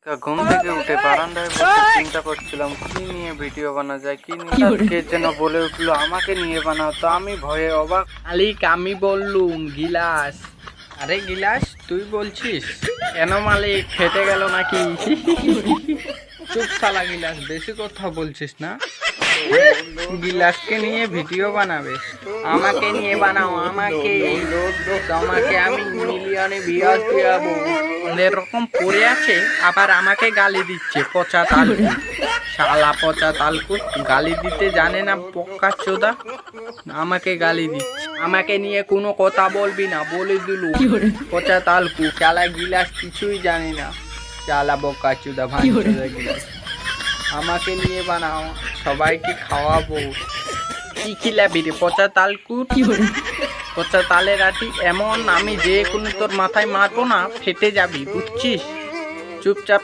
ঘুম থেকে উঠে বারান্দায় বসে চিন্তা করছিলাম কি নিয়ে ভিডিও বানা যায়, কি নিয়ে কে যেন বলে উঠলো আমাকে নিয়ে বানাও। তো আমি ভয়ে অবাক। মালিক আমি বললুম গিলাস। আরে গিলাস তুই বলছিস কেন মালিক, ফেটে গেল নাকি? চুপ শালা গিলাস, বেশি কথা বলছিস না। গিলাসকে নিয়ে ভিডিও বানাবে? আমাকে নিয়ে বানাও, আমাকে। তোমাকে আমি মিলিয়নে ভিউয়ার্স দিয়াবো। এরকম পড়ে আছে আবার আমাকে গালি দিচ্ছে, পচা তালকু। শালা পচা তালকু, গালি দিতে জানে না পক্কা চোদা, আমাকে গালি দিচ্ছে। আমাকে নিয়ে কোনো কথা বলবি না বলে দিলু, পচা তালকু। শালা গিলাস কিছুই জানি না, শালা বক্কা চোদা ভাঙচোদা গিলাস। আমাকে নিয়ে বানাও, সবাইকে খাওয়াবো। কি খিলাবি রে পচা তালকু? পচা তালের আটি এমন, আমি যে কোনো তোর মাথায় মারবো না, ফেটে যাবি বুঝছিস। চুপচাপ